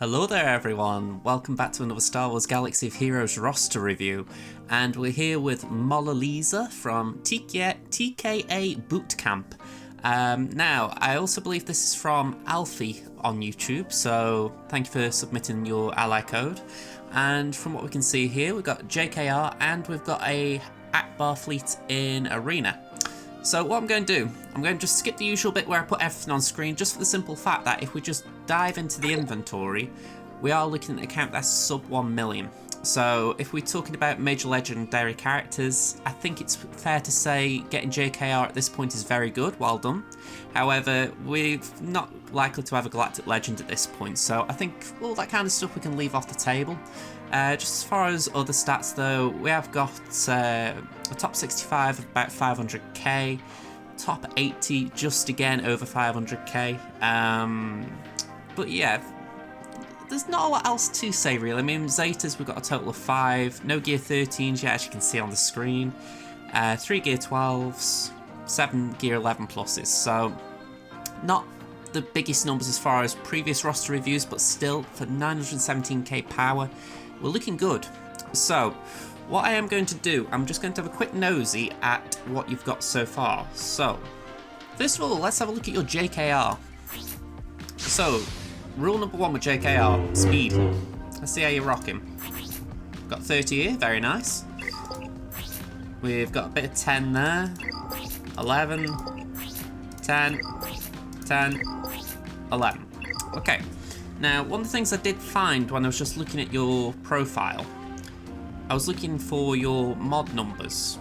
Hello there everyone, welcome back to another Star Wars Galaxy of Heroes roster review, and we're here with Mol Eliza from TKA Bootcamp. Now, I also believe this is from Alfie on YouTube, so thank you for submitting your ally code. And from what we can see here, we've got Jkr and we've got a Akbar fleet in Arena. So what I'm going to do, I'm going to just skip the usual bit where I put everything on screen, just for the simple fact that if we just dive into the inventory, we are looking at an account that's sub 1 million. So if we're talking about major legendary characters, I think it's fair to say getting Jkr at this point is very good, well done. However, we're not likely to have a Galactic Legend at this point, so I think all that kind of stuff we can leave off the table. Just as far as other stats though, we have got a top 65 of about 500k, top 80 just again over 500k, but yeah, there's not a lot else to say really. I mean, Zetas we've got a total of 5, no Gear 13s yet as you can see on the screen, 3 Gear 12s, 7 Gear 11 pluses, so not the biggest numbers as far as previous roster reviews, but still for 917k power, we're looking good. So what I am going to do, I'm just going to have a quick nosy at what you've got so far. So first of all, let's have a look at your Jkr. So rule number 1 with Jkr, speed. Let's see how you're rocking. Got 30 here, very nice. We've got a bit of 10 there, 11, 10, 10, 11. Okay. Now, one of the things I did find when I was just looking at your profile, I was looking for your mod numbers,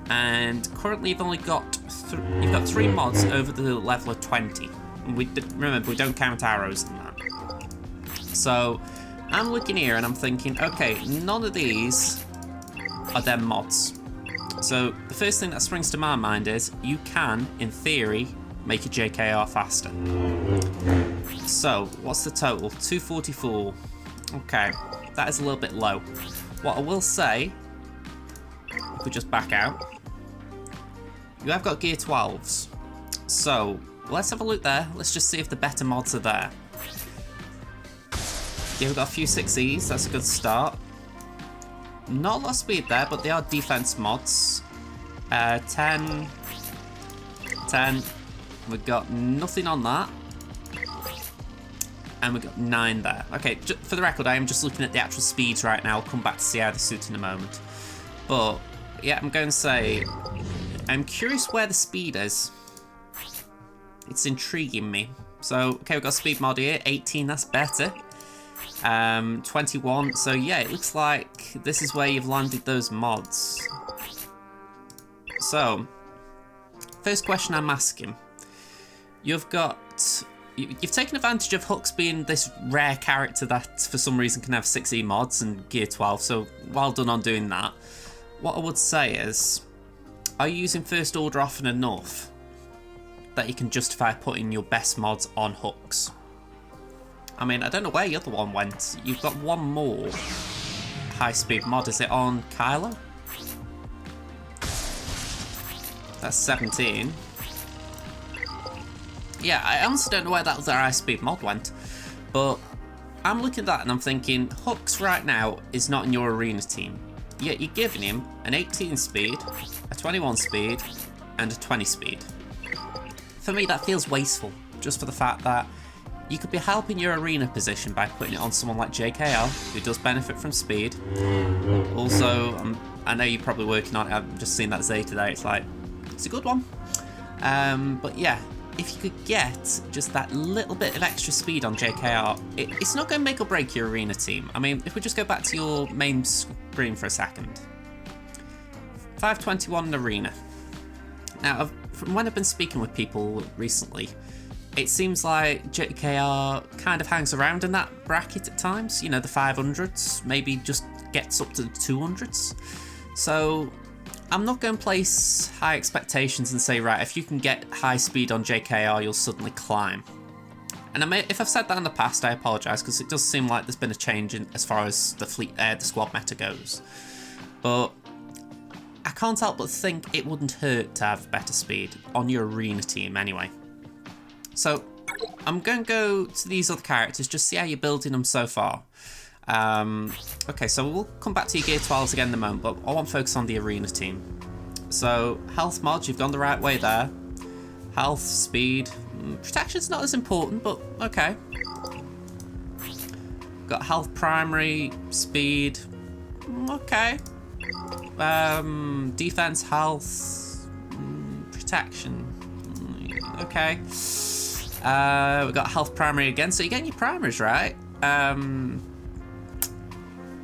and currently you've only got you've got 3 mods over the level of 20. And remember, we don't count arrows in that. So I'm looking here and I'm thinking, okay, none of these are them mods. So the first thing that springs to my mind is you can, in theory, make a Jkr faster. So, what's the total? 244. Okay, that is a little bit low. What I will say, if we just back out, you have got Gear 12s. So, let's have a look there. Let's just see if the better mods are there. Yeah, we've got a few 6Es, that's a good start. Not a lot of speed there, but they are defense mods. 10, 10. We've got nothing on that. And we've got 9 there. Okay, for the record, I am just looking at the actual speeds right now. I'll come back to see how they suit in a moment. But, yeah, I'm going to say, I'm curious where the speed is. It's intriguing me. So, okay, we've got speed mod here. 18, that's better. 21, so yeah, it looks like this is where you've landed those mods. So, first question I'm asking. You've taken advantage of Hux being this rare character that for some reason can have 6E mods and Gear 12, so well done on doing that. What I would say is, are you using First Order often enough that you can justify putting your best mods on Hux? I mean, I don't know where the other one went. You've got one more high-speed mod. Is it on Kylo? That's 17. Yeah, I honestly don't know where that other high-speed mod went. But I'm looking at that and I'm thinking, Hux right now is not in your arena team. Yet you're giving him an 18 speed, a 21 speed, and a 20 speed. For me, that feels wasteful, just for the fact that you could be helping your arena position by putting it on someone like Jkr, who does benefit from speed. Also, I know you're probably working on it, I've just seen that Zeta there, it's like, it's a good one. But yeah, if you could get just that little bit of extra speed on Jkr, it's not going to make or break your arena team. I mean, if we just go back to your main screen for a second. 521 in arena. Now, from when I've been speaking with people recently, it seems like Jkr kind of hangs around in that bracket at times. You know, the 500s, maybe just gets up to the 200s. So I'm not going to place high expectations and say, right, if you can get high speed on Jkr, you'll suddenly climb. And if I've said that in the past, I apologise, because it does seem like there's been a change in as far as the squad meta goes. But I can't help but think it wouldn't hurt to have better speed on your arena team anyway. So I'm going to go to these other characters, just see how you're building them so far. Okay, so we'll come back to your Gear 12s again in a moment, but I want to focus on the arena team. So, health mods, you've gone the right way there. Health, speed, protection's not as important, but okay. Got health primary, speed, okay. Defense, health, protection, okay. We've got health primary again, so you're getting your primaries right.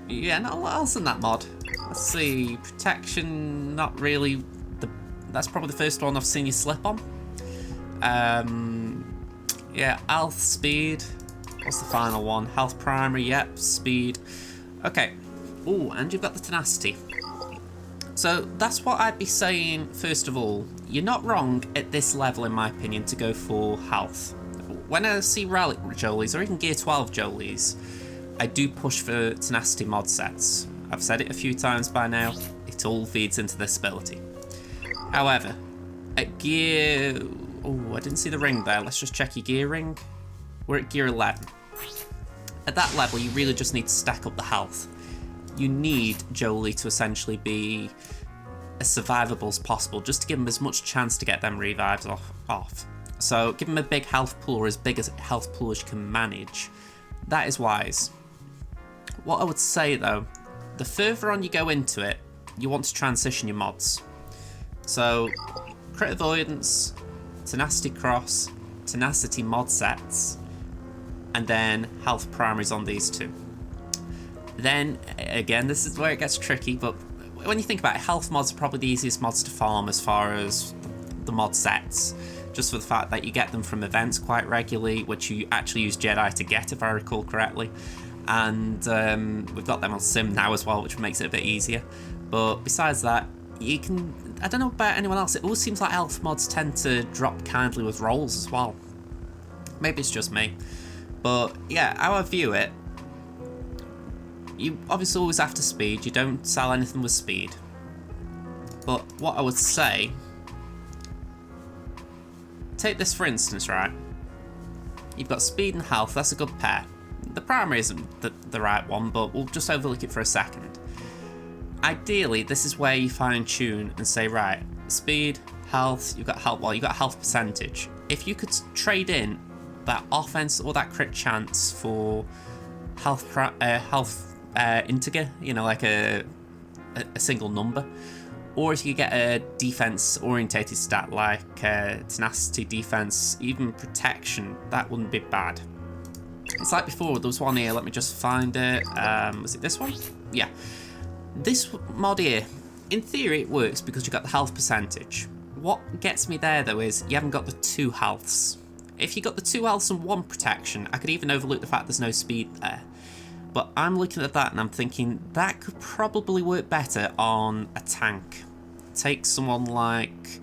Yeah, not a lot else in that mod. Let's see, protection, not really. That's probably the first one I've seen you slip on. Yeah, health, speed. What's the final one? Health primary, yep, speed. Okay. Oh, and you've got the tenacity. So that's what I'd be saying, first of all. You're not wrong at this level, in my opinion, to go for health. When I see Relic Jolies, or even Gear 12 Jolies, I do push for tenacity mod sets. I've said it a few times by now, it all feeds into this ability. However, at Gear... Oh, I didn't see the ring there. Let's just check your gear ring. We're at Gear 11. At that level, you really just need to stack up the health. You need Jolie to essentially be as survivable as possible, just to give him as much chance to get them revives off. So give him a big health pool, or as big a health pool as you can manage. That is wise. What I would say though, the further on you go into it, you want to transition your mods. So crit avoidance, tenacity cross, tenacity mod sets, and then health primaries on these two. Then again, this is where it gets tricky, but when you think about it, health mods are probably the easiest mods to farm as far as the mod sets, just for the fact that you get them from events quite regularly, which you actually use Jedi to get, if I recall correctly. And we've got them on Sim now as well, which makes it a bit easier. But besides that, you can... I don't know about anyone else, it always seems like health mods tend to drop kindly with rolls as well. Maybe it's just me. But yeah, how I view it, you obviously always after speed, you don't sell anything with speed. But what I would say, take this for instance, right? You've got speed and health, that's a good pair. The primary isn't the right one, but we'll just overlook it for a second. Ideally, this is where you fine tune and say, right, speed, health, you've got health, well, you've got health percentage. If you could trade in that offense or that crit chance for health integer, you know, like a single number, or if you could get a defense orientated stat like tenacity, defense, even protection, that wouldn't be bad. It's like before, there was one here, let me just find it. Was it this one? Yeah. This mod here, in theory it works because you've got the health percentage. What gets me there though is you haven't got the 2 healths. If you got the 2 healths and 1 protection, I could even overlook the fact there's no speed there. But I'm looking at that and I'm thinking that could probably work better on a tank. Take someone like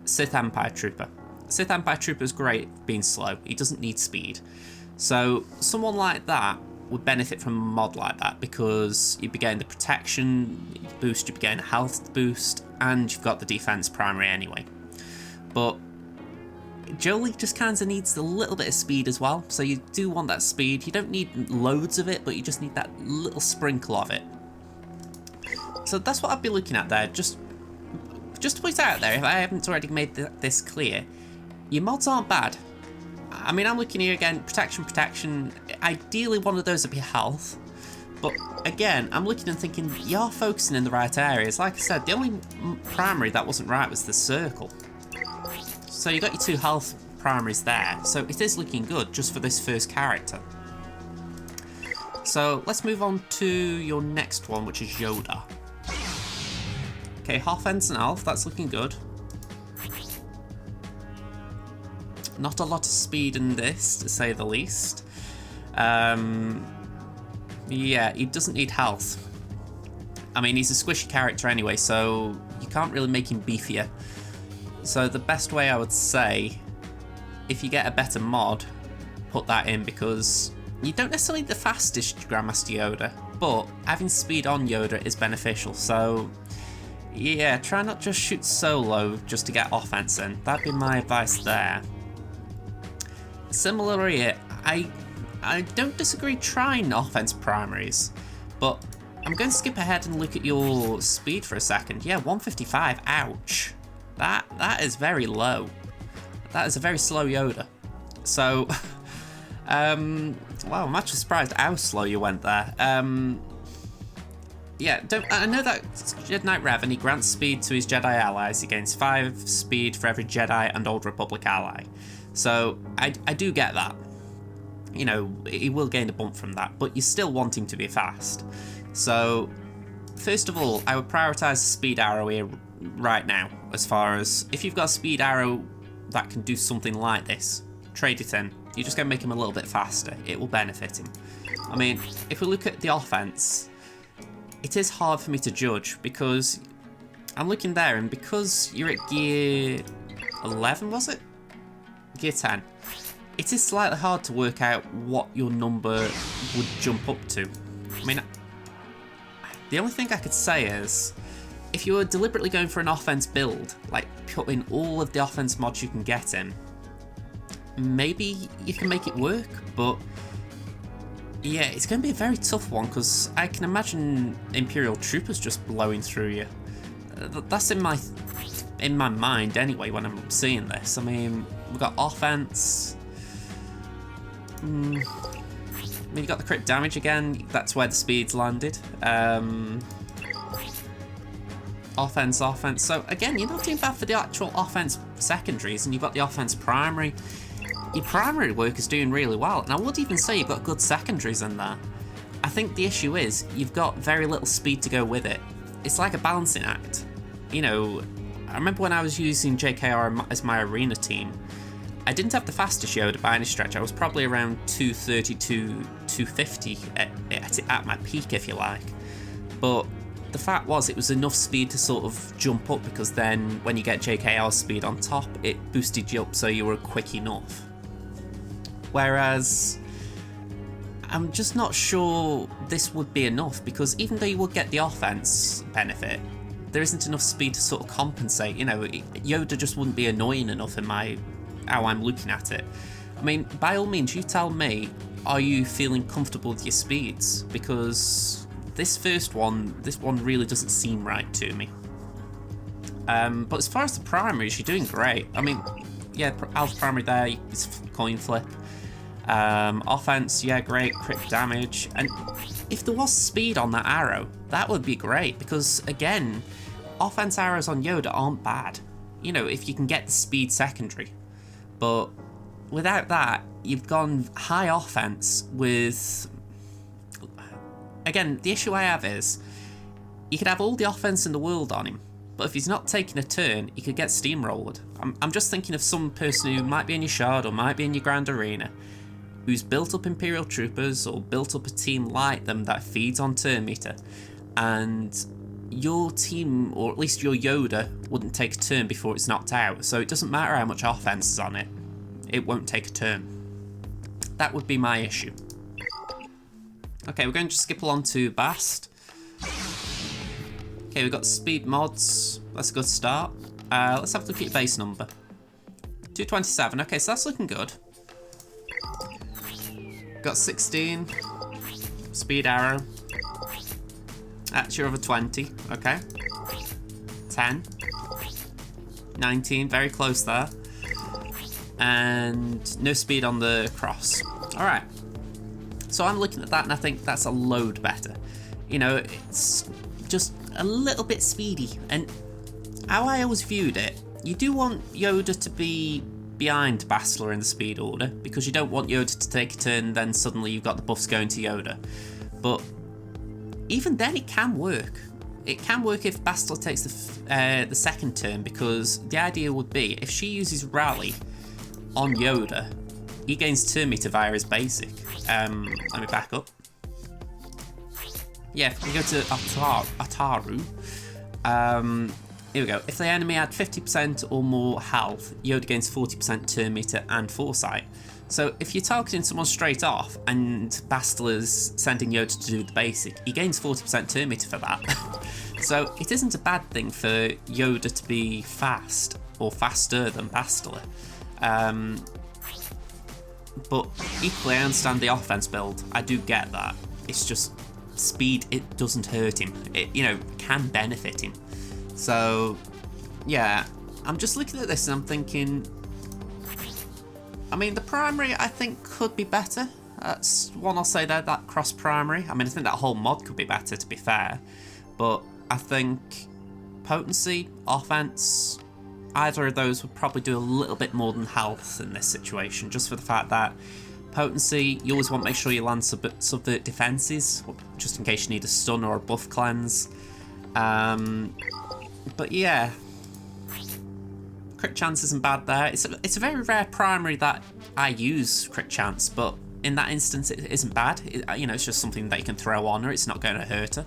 Sith Empire Trooper. Sith Empire Trooper is great at being slow, he doesn't need speed. So someone like that would benefit from a mod like that because you'd be getting the protection boost, you'd be getting a health boost, and you've got the defense primary anyway. But Jolie just kind of needs a little bit of speed as well, so you do want that speed. You don't need loads of it, but you just need that little sprinkle of it. So that's what I'd be looking at there. Just to put it out there, if I haven't already made this clear, your mods aren't bad. I mean, I'm looking here again, protection. Ideally, one of those would be health. But again, I'm looking and thinking, you're focusing in the right areas. Like I said, the only primary that wasn't right was the circle. So you got your 2 health primaries there. So it is looking good just for this first character. So let's move on to your next one, which is Yoda. Okay, offense and health, that's looking good. Not a lot of speed in this, to say the least. Yeah, he doesn't need health. I mean, he's a squishy character anyway, so you can't really make him beefier. So the best way I would say, if you get a better mod, put that in, because you don't necessarily need the fastest Grandmaster Yoda, but having speed on Yoda is beneficial. So yeah, try not just shoot solo just to get offense in. That'd be my advice there. similar here. I don't disagree trying offense primaries, but I'm going to skip ahead and look at your speed for a second. Yeah, 155, ouch. That is very low. That is a very slow Yoda. So, wow, I'm actually surprised how slow you went there. Yeah, I know that Jedi Knight Revan, he grants speed to his Jedi allies. He gains 5 speed for every Jedi and Old Republic ally. So, I do get that. You know, he will gain a bump from that, but you still want him to be fast. So, first of all, I would prioritise the speed arrow here right now, as far as if you've got a speed arrow that can do something like this, trade it in. You're just going to make him a little bit faster. It will benefit him. I mean, if we look at the offense, it is hard for me to judge because I'm looking there, and because you're at gear 11, was it? Gear 10. It is slightly hard to work out what your number would jump up to. I mean, the only thing I could say is, if you were deliberately going for an offense build, like put in all of the offense mods you can get in, maybe you can make it work, but yeah, it's going to be a very tough one because I can imagine Imperial Troopers just blowing through you. That's in my mind anyway when I'm seeing this. I mean, we've got offense. I mean, you got the crit damage again. That's where the speed's landed. Offense. So again, you're not doing bad for the actual offense secondaries, and you've got the offense primary. Your primary work is doing really well, and I would even say you've got good secondaries in there. I think the issue is you've got very little speed to go with it. It's like a balancing act. You know, I remember when I was using Jkr as my arena team, I didn't have the fastest Yoda by any stretch. I was probably around 230 to 250 at my peak, if you like. But the fact was, it was enough speed to sort of jump up, because then when you get Jkr speed on top, it boosted you up so you were quick enough. Whereas, I'm just not sure this would be enough, because even though you would get the offense benefit, there isn't enough speed to sort of compensate. You know, Yoda just wouldn't be annoying enough in how I'm looking at it. I mean, by all means, you tell me, are you feeling comfortable with your speeds? Because this one really doesn't seem right to me. But as far as the primaries, you're doing great. I mean, yeah, Alpha primary there is coin flip. Offense, yeah, great, crit damage. And if there was speed on that arrow, that would be great, because again, offense arrows on Yoda aren't bad. You know, if you can get the speed secondary. But without that, you've gone high offense with... Again, the issue I have is, you could have all the offense in the world on him, but if he's not taking a turn, he could get steamrolled. I'm just thinking of some person who might be in your Shard or might be in your Grand Arena, who's built up Imperial Troopers or built up a team like them that feeds on turn meter, and your team, or at least your Yoda, wouldn't take a turn before it's knocked out, so it doesn't matter how much offense is on it, it won't take a turn. That would be my issue. Okay, we're going to skip along to Bast. Okay, we've got speed mods, that's a good start. Let's have a look at your base number. 227, okay, so that's looking good. Got 16, speed arrow. That's your other 20, okay. 10, 19, very close there. And no speed on the cross. Alright. So I'm looking at that and I think that's a load better. You know, it's just a little bit speedy. And how I always viewed it, you do want Yoda to be behind Bastila in the speed order, because you don't want Yoda to take a turn, then suddenly you've got the buffs going to Yoda. But even then it can work. It can work if Bastila takes the second turn, because the idea would be, if she uses Rally on Yoda, he gains turn meter via his basic. Let me back up. Yeah, if we go to Ataru, here we go. If the enemy had 50% or more health, Yoda gains 40% turn meter and foresight. So if you're targeting someone straight off and Bastila's sending Yoda to do the basic, he gains 40% turn meter for that. So it isn't a bad thing for Yoda to be fast, or faster than Bastila. But equally, I understand the offense build. I do get that. It's just speed, it doesn't hurt him. It, you know, can benefit him. So, yeah, I'm just looking at this and I'm thinking, I mean, the primary I think could be better. That's one I'll say there, that cross primary. I mean, I think that whole mod could be better, to be fair. But I think potency, offense, either of those would probably do a little bit more than health in this situation, just for the fact that potency, you always want to make sure you land subvert defenses, just in case you need a stun or a buff cleanse. But yeah, crit chance isn't bad there. It's a very rare primary that I use crit chance, but in that instance it isn't bad. You know, it's just something that you can throw on her. It's not going to hurt her.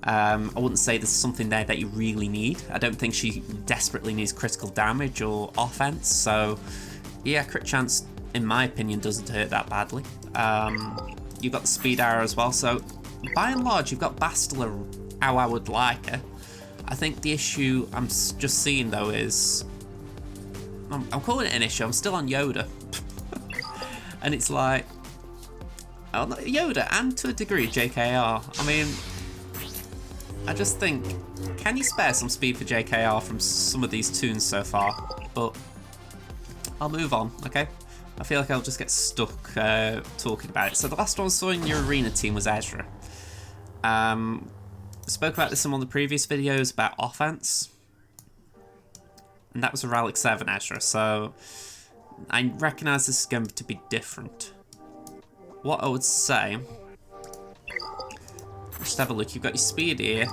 I wouldn't say there's something there that you really need. I don't think she desperately needs critical damage or offense. So yeah, crit chance, in my opinion, doesn't hurt that badly. You've got the speed arrow as well. So by and large, you've got Bastila how I would like her. I think the issue I'm just seeing though is, I'm calling it an issue. I'm still on Yoda. And it's like, oh, Yoda and to a degree Jkr. I mean, I just think, can you spare some speed for Jkr from some of these tunes so far? But I'll move on, okay? I feel like I'll just get stuck talking about it. So the last one I saw in your arena team was Ezra. I spoke about this in one of the previous videos about offense. And that was a Relic 7 Ezra, so I recognise this is going to be different. What I would say, just have a look, you've got your speed here.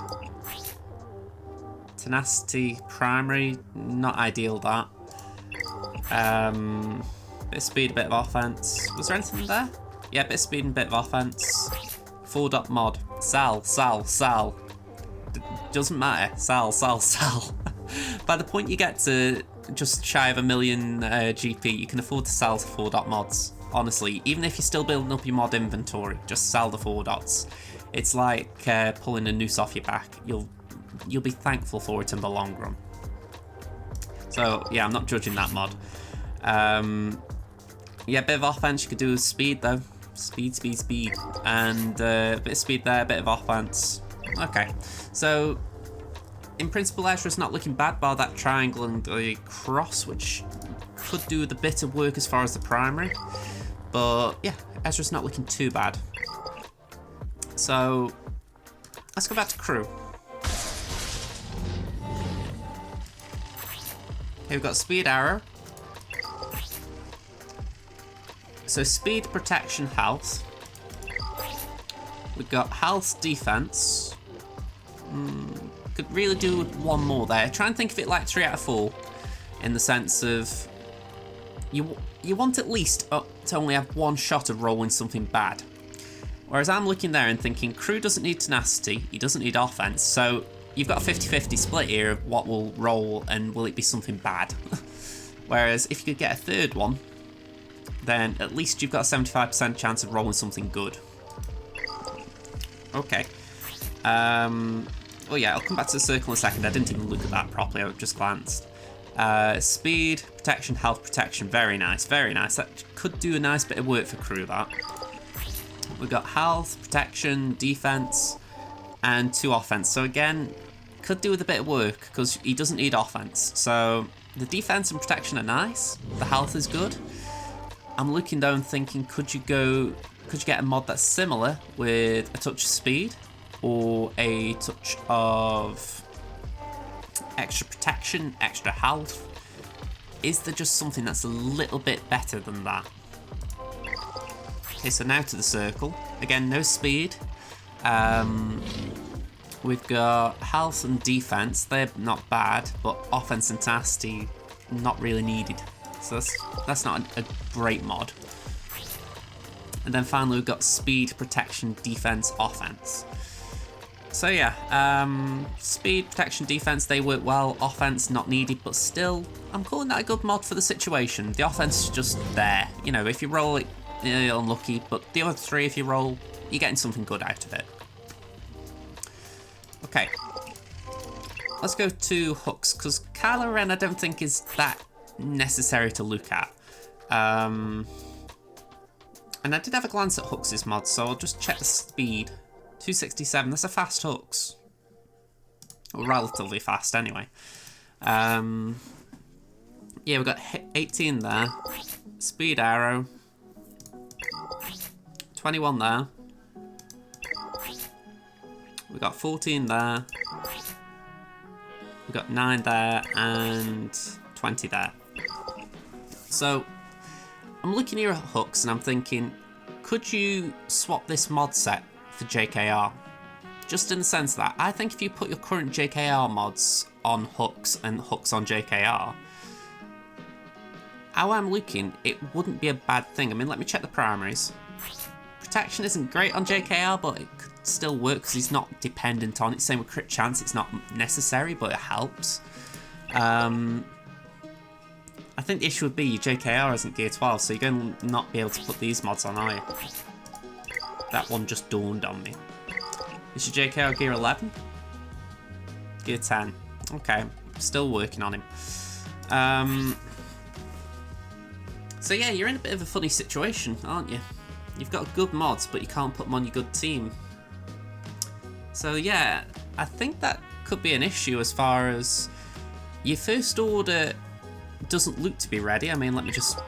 Tenacity, primary, not ideal that. Bit of speed, a bit of offense. Was there anything there? Yeah, bit of speed and bit of offense. 4-dot mod. Sal. Doesn't matter. Sal. By the point you get to just shy of 1 million GP, you can afford to sell to 4-dot mods. Honestly, even if you're still building up your mod inventory, just sell the 4-dots. It's like pulling a noose off your back. You'll be thankful for it in the long run. So yeah, I'm not judging that mod. Yeah, bit of offense you could do with speed though. Speed. And a bit of speed there, a bit of offense. Okay, so in principle, Ezra's not looking bad bar that triangle and the cross, which could do with a bit of work as far as the primary. But yeah, Ezra's not looking too bad. So let's go back to crew. Here we've got speed arrow. So speed, protection, health. We've got health, defense. Could really do with one more there. Try and think of it like 3 out of 4, in the sense of you want at least to only have one shot of rolling something bad. Whereas I'm looking there and thinking, crew doesn't need tenacity, he doesn't need offense, so you've got a 50-50 split here of what will roll and will it be something bad. Whereas if you could get a third one, then at least you've got a 75% chance of rolling something good. Okay. Oh yeah, I'll come back to the circle in a second. I didn't even look at that properly, I just glanced. Speed, protection, health, protection. Very nice, very nice. That could do a nice bit of work for crew, that. We've got health, protection, defense, and 2 offense. So again, could do with a bit of work, because he doesn't need offense. So the defense and protection are nice. The health is good. I'm looking down thinking, could you get a mod that's similar with a touch of speed? Or a touch of extra protection, extra health? Is there just something that's a little bit better than that? Okay, so now to the circle. Again, no speed. We've got health and defense. They're not bad, but offense and tenacity, not really needed. So that's not a great mod. And then finally, we've got speed, protection, defense, offense. So yeah, speed, protection, defense, they work well. Offense, not needed, but still, I'm calling that a good mod for the situation. The offense is just there. You know, if you roll it, you're unlucky, but the other 3, if you roll, you're getting something good out of it. Okay. Let's go to hooks, because Kylo Ren I don't think is that necessary to look at. And I did have a glance at Hooks' mod, so I'll just check the speed. 267, that's a fast Hooks. Well, relatively fast anyway. Yeah, we've got 18 there. Speed arrow. 21 there. We've got 14 there. We've got 9 there and 20 there. So, I'm looking here at Hooks and I'm thinking, could you swap this mod set for Jkr? Just in the sense that I think if you put your current Jkr mods on Hooks and Hooks on Jkr, how I'm looking, it wouldn't be a bad thing. I mean, let me check the primaries. Protection isn't great on Jkr, but it could still work because he's not dependent on it. Same with crit chance, it's not necessary, but it helps. I think the issue would be your Jkr isn't gear 12, so you're going to not be able to put these mods on, are you? That one just dawned on me. Is your Jkr gear 11? Gear 10. Okay, still working on him. So yeah, you're in a bit of a funny situation, aren't you? You've got good mods, but you can't put them on your good team. So yeah, I think that could be an issue as far as your first order doesn't look to be ready. I mean, let me just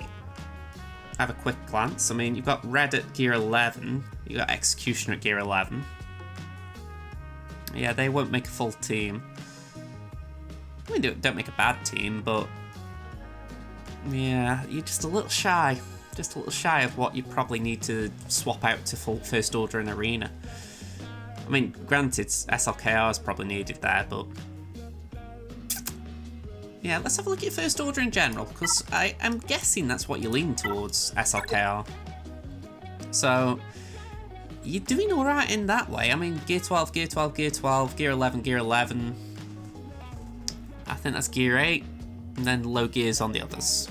have a quick glance. I mean, you've got Red at gear 11. You've got Executioner at gear 11. Yeah, they won't make a full team. I mean, they don't make a bad team, but yeah, you're just a little shy. Just a little shy of what you probably need to swap out to full First Order and Arena. I mean, granted, SLKR is probably needed there, but yeah, let's have a look at First Order in general, because I'm guessing that's what you lean towards, SLKR. So, you're doing alright in that way. I mean, gear 12, gear 12, gear 12, gear 11, gear 11. I think that's gear 8, and then low gears on the others.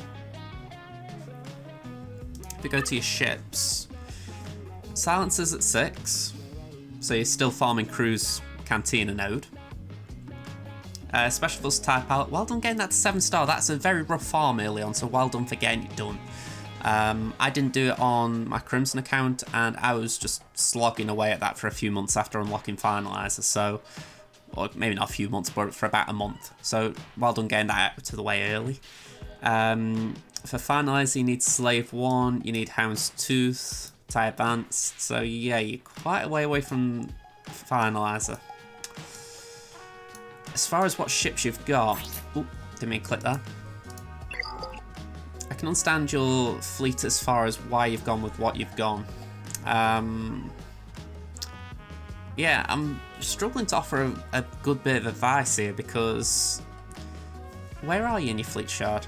If we go to your ships, Silencers at 6, so you're still farming Crew's Cantina node. Special Force type out. Well done getting that to 7-star. That's a very rough farm early on, so well done for getting it done. I didn't do it on my Crimson account, and I was just slogging away at that for a few months after unlocking Finalizer, so, or maybe not a few months, but for about a month. So well done getting that out to the way early. For Finalizer, you need Slave 1, you need Houndstooth, tie advanced, so yeah, you're quite a way away from Finalizer. As far as what ships you've got, oh, didn't mean to click that. I can understand your fleet as far as why you've gone with what you've gone. Yeah, I'm struggling to offer a good bit of advice here because where are you in your fleet shard?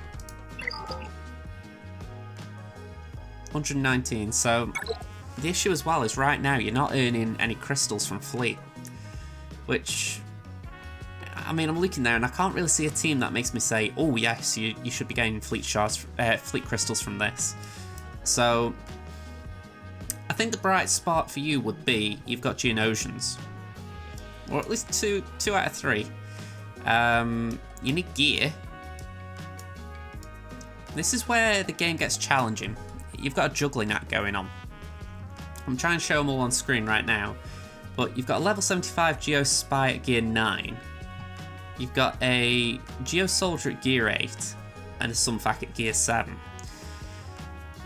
119, so the issue as well is right now you're not earning any crystals from fleet, which, I mean, I'm looking there and I can't really see a team that makes me say, oh yes, you should be getting fleet shards, fleet crystals from this. So I think the bright spot for you would be you've got Geonosians, or at least two out of 3. You need gear. This is where the game gets challenging. You've got a juggling act going on. I'm trying to show them all on screen right now, but you've got a level 75 Geo Spy at gear 9. You've got a Geo Soldier at gear 8 and a Sunfac at gear 7.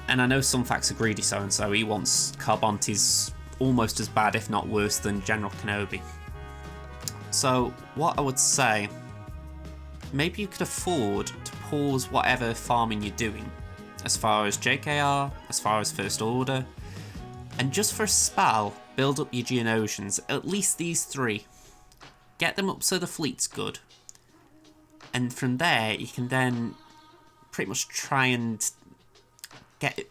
And I know Sunfac's a greedy so he wants Carbontes almost as bad, if not worse, than General Kenobi. So what I would say, maybe you could afford to pause whatever farming you're doing, as far as Jkr, as far as First Order, and just for a spell, build up your Geonosians, at least these 3. Get them up so the fleet's good. And from there, you can then pretty much try and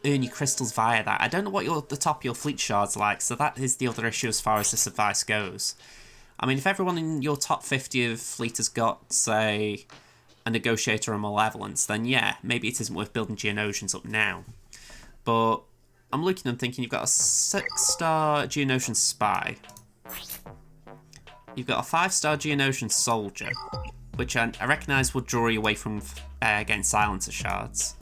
earn your crystals via that. I don't know what the top of your fleet shard's like, so that is the other issue as far as this advice goes. I mean, if everyone in your top 50 of fleet has got, say, a Negotiator or Malevolence, then yeah, maybe it isn't worth building Geonosians up now. But I'm looking and thinking you've got a 6-star Geonosian Spy. You've got a 5-star Geonosian Soldier, which I recognise would draw you away from getting Silencer shards.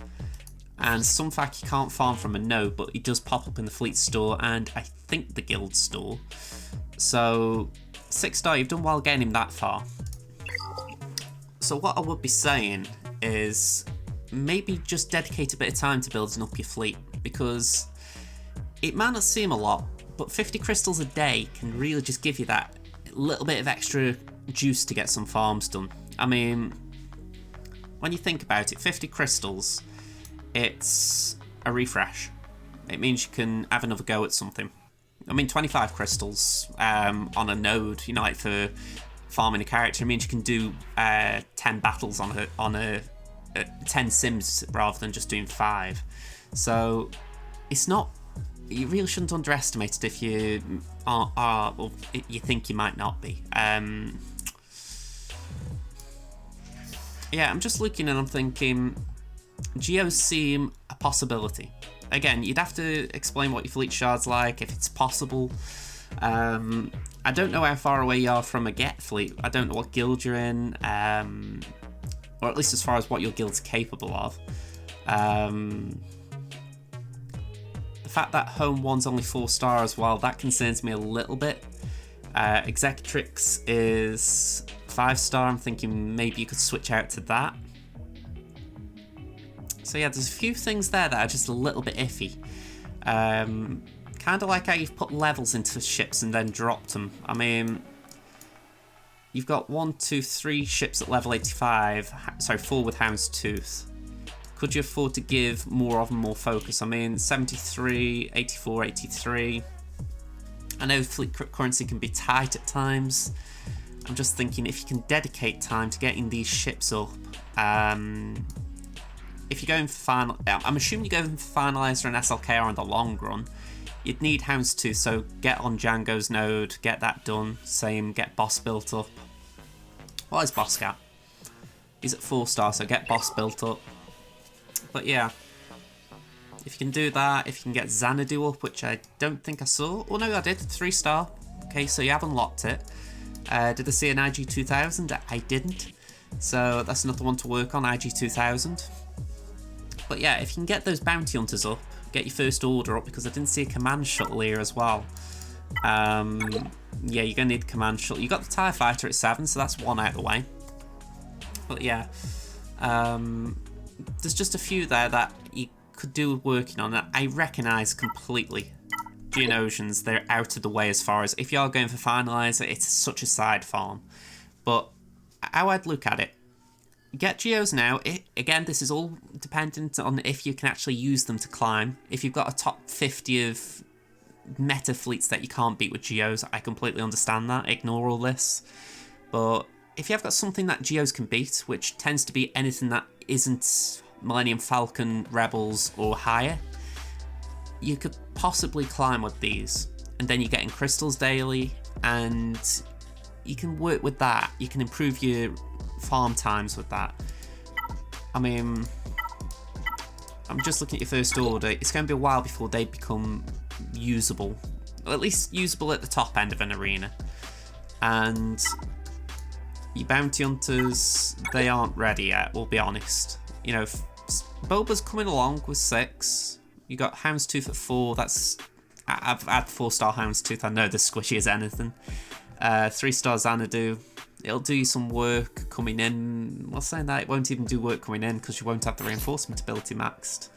And some fact you can't farm from a node, but it does pop up in the fleet store and I think the guild store. So 6-star, you've done well getting him that far. So what I would be saying is maybe just dedicate a bit of time to building up your fleet, because it might not seem a lot, but 50 crystals a day can really just give you that little bit of extra juice to get some farms done. I mean, when you think about it, 50 crystals, it's a refresh. It means you can have another go at something. I mean, 25 crystals on a node, you know, like for farming a character, it means you can do 10 battles on a 10 sims rather than just doing 5. So it's not, you really shouldn't underestimate it if you are or you think you might not be. Yeah, I'm just looking and I'm thinking geos seem a possibility. Again, you'd have to explain what your fleet shard's like, if it's possible. I don't know how far away you are from a get fleet. I don't know what guild you're in, or at least as far as what your guild's capable of. The fact that home 1's only 4-star as well, that concerns me a little bit. Executrix is 5-star. I'm thinking maybe you could switch out to that. So yeah, there's a few things there that are just a little bit iffy. Kind of like how you've put levels into ships and then dropped them. I mean, you've got 1, 2, 3 ships at level 85. Sorry, 4 with Houndstooth. Could you afford to give more of them more focus? I mean, 73, 84, 83. I know fleet currency can be tight at times. I'm just thinking if you can dedicate time to getting these ships up. If you're going for final, I'm assuming you're going for Finalizer and SLKR in the long run. You'd need Houndstooth, so get on Django's node, get that done. Same, get boss built up. What is boss at? He's at 4-star, so get boss built up. But yeah, if you can do that, if you can get Xanadu up, which I don't think I saw. Oh no, I did, 3-star. Okay, so you have unlocked it. Did I see an IG-2000? I didn't. So that's another one to work on, IG-2000. But yeah, if you can get those bounty hunters up, get your first order up, because I didn't see a command shuttle here as well. Yeah, you're going to need a command shuttle. You got the TIE fighter at 7, so that's one out of the way. But yeah, there's just a few there that you could do working on that I recognise completely. Geonosians, they're out of the way as far as, if you are going for Finalizer, it's such a side farm. But how I'd look at it, get geos now. Again, this is all dependent on if you can actually use them to climb. If you've got a top 50 of meta fleets that you can't beat with geos, I completely understand that. Ignore all this. But if you have got something that geos can beat, which tends to be anything that isn't Millennium Falcon, Rebels, or higher, you could possibly climb with these. And then you're getting crystals daily, and you can work with that. You can improve your farm times with that. I mean, I'm just looking at your first order. It's going to be a while before they become usable, or at least usable at the top end of an arena. And your bounty hunters, they aren't ready yet, we'll be honest. You know, Boba's coming along with 6. You got Houndstooth at 4. That's, I've had 4-star Houndstooth. I know they're squishy as anything. 3-star Xanadu. It'll do you some work coming in. Well, saying that, it won't even do work coming in because you won't have the reinforcement ability maxed.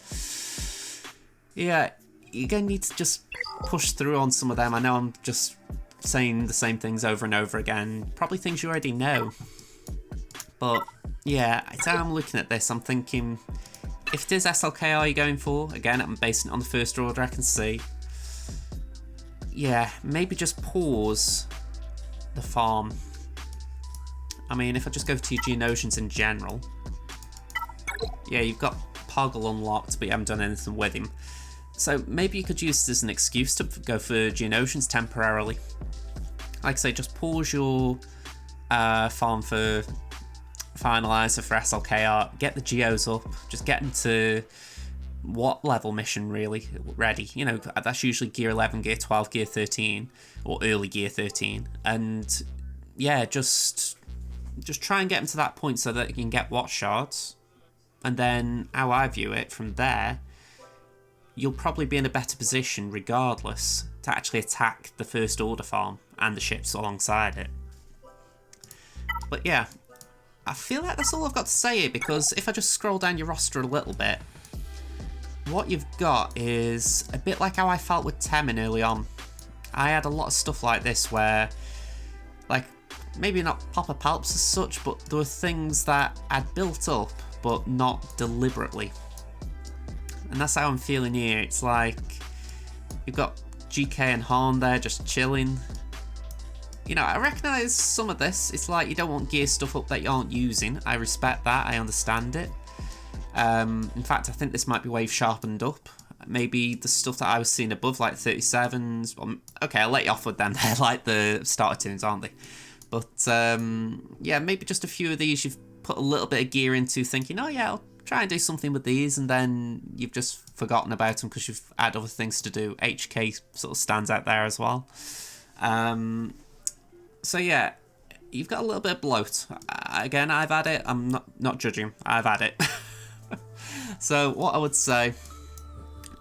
Yeah, you're going to need to just push through on some of them. I know I'm just saying the same things over and over again. Probably things you already know. But yeah, it's how I'm looking at this. I'm thinking, if it is SLKR you're going for, again, I'm basing it on the first order I can see. Yeah, maybe just pause the farm. I mean, if I just go to your Geonosians in general, yeah, you've got Poggle unlocked, but you haven't done anything with him. So maybe you could use this as an excuse to go for Geonosians temporarily. Like I say, just pause your farm for Finalizer for SLKR, get the Geos up, just get into what level mission really ready. You know, that's usually Gear 11, Gear 12, Gear 13, or early Gear 13. And yeah, just try and get them to that point so that you can get Watch Shards and then how I view it from there, you'll probably be in a better position regardless to actually attack the First Order farm and the ships alongside it. But yeah, I feel like that's all I've got to say here, because if I just scroll down your roster a little bit, what you've got is a bit like how I felt with Temin early on. I had a lot of stuff like this where, like, maybe not popper palps as such, but there were things that I'd built up, but not deliberately. And that's how I'm feeling here. It's like, you've got GK and Han there just chilling. You know, I recognise some of this. It's like you don't want gear stuff up that you aren't using. I respect that, I understand it. In fact, I think this might be wave sharpened up. Maybe the stuff that I was seeing above, like 37s. Well, okay, I'll let you off with them. They're like the starter tunes, aren't they? But yeah, maybe just a few of these you've put a little bit of gear into, thinking, oh yeah, I'll try and do something with these, and then you've just forgotten about them because you've had other things to do. HK sort of stands out there as well. So yeah, you've got a little bit of bloat. Again, I've had it. I'm not judging. I've had it. So what I would say,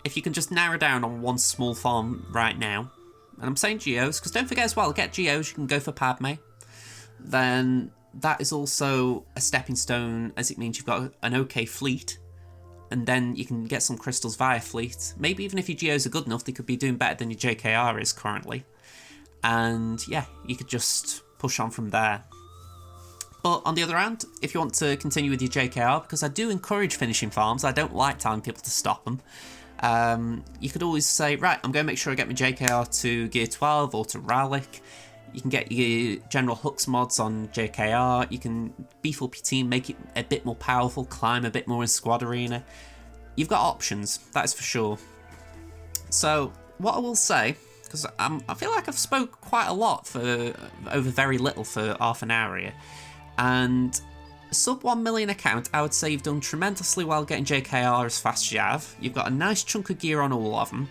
if you can just narrow down on one small farm right now, and I'm saying Geos, because don't forget as well, get Geos, you can go for Padme, then that is also a stepping stone, as it means you've got an okay fleet, and then you can get some crystals via fleet. Maybe even if your Geos are good enough, they could be doing better than your Jkr is currently. And yeah, you could just push on from there. But on the other hand, if you want to continue with your Jkr, because I do encourage finishing farms, I don't like telling people to stop them, you could always say, right, I'm going to make sure I get my Jkr to Gear 12 or to Rallic. You can get your General Hux mods on Jkr, you can beef up your team, make it a bit more powerful, climb a bit more in Squad Arena. You've got options, that is for sure. So, what I will say, because I feel like I've spoke quite a lot for over very little for half an hour here, and sub 1 million account, I would say you've done tremendously well getting Jkr as fast as you have. You've got a nice chunk of gear on all of them.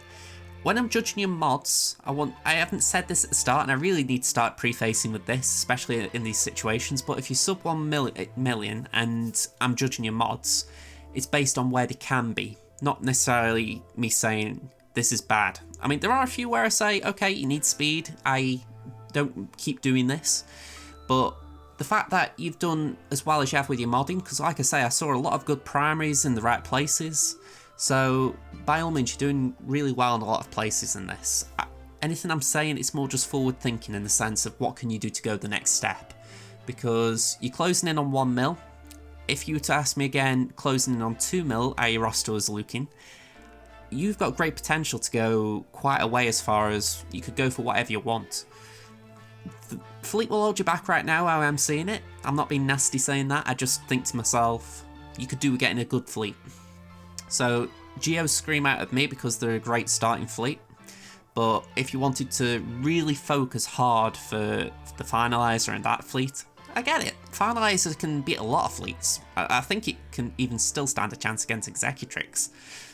When I'm judging your mods, I haven't said this at the start, and I really need to start prefacing with this, especially in these situations, but if you sub 1 million and I'm judging your mods, it's based on where they can be, not necessarily me saying this is bad. I mean, there are a few where I say, okay, you need speed, I don't keep doing this, but the fact that you've done as well as you have with your modding, because like I say, I saw a lot of good primaries in the right places, so by all means, you're doing really well in a lot of places in this. Anything I'm saying, it's more just forward thinking in the sense of what can you do to go the next step, because you're closing in on 1 mil. If you were to ask me again, closing in on 2 mil, how your roster is looking, you've got great potential to go quite a way as far as you could go for whatever you want. The fleet will hold you back right now, how I'm seeing it. I'm not being nasty saying that, I just think to myself, you could do with getting a good fleet. So, Geos scream out at me because they're a great starting fleet, but if you wanted to really focus hard for the Finalizer and that fleet, I get it. Finalizer can beat a lot of fleets. I think it can even still stand a chance against Executrix.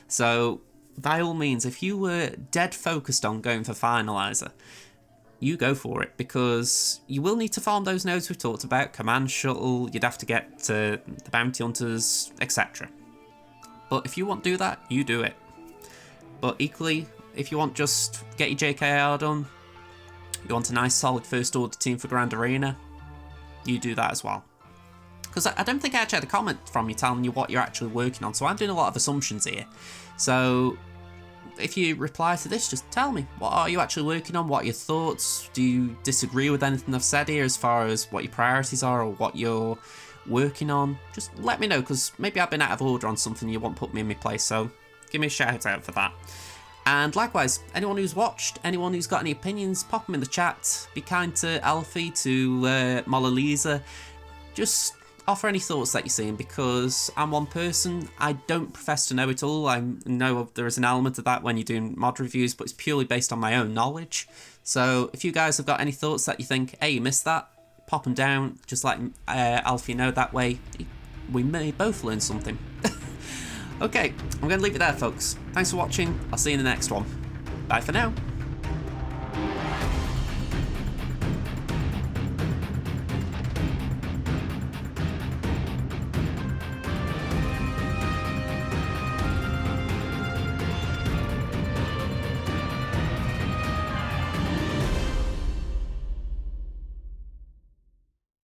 So, by all means, if you were dead focused on going for Finalizer, you go for it, because you will need to farm those nodes we've talked about, Command Shuttle, you'd have to get to the Bounty Hunters, etc. But if you want to do that, you do it. But equally, if you want just get your Jkr done, you want a nice solid First Order team for Grand Arena, you do that as well. Because I don't think I actually had a comment from you telling you what you're actually working on, so I'm doing a lot of assumptions here. So if you reply to this, just tell me, what are you actually working on, what are your thoughts, do you disagree with anything I've said here as far as what your priorities are or what you're working on? Just let me know, because maybe I've been out of order on something you want to put me in my place, so give me a shout out for that. And likewise, anyone who's watched, anyone who's got any opinions, pop them in the chat. Be kind to Alfie, to Mol Eliza. Just offer any thoughts that you're seeing, because I'm one person, I don't profess to know it all. I know there is an element of that when you're doing mod reviews, but it's purely based on my own knowledge. So if you guys have got any thoughts that you think, hey, you missed that, pop them down, just let Alfie know, that way we may both learn something. Okay, I'm going to leave it there, folks. Thanks for watching, I'll see you in the next one. Bye for now.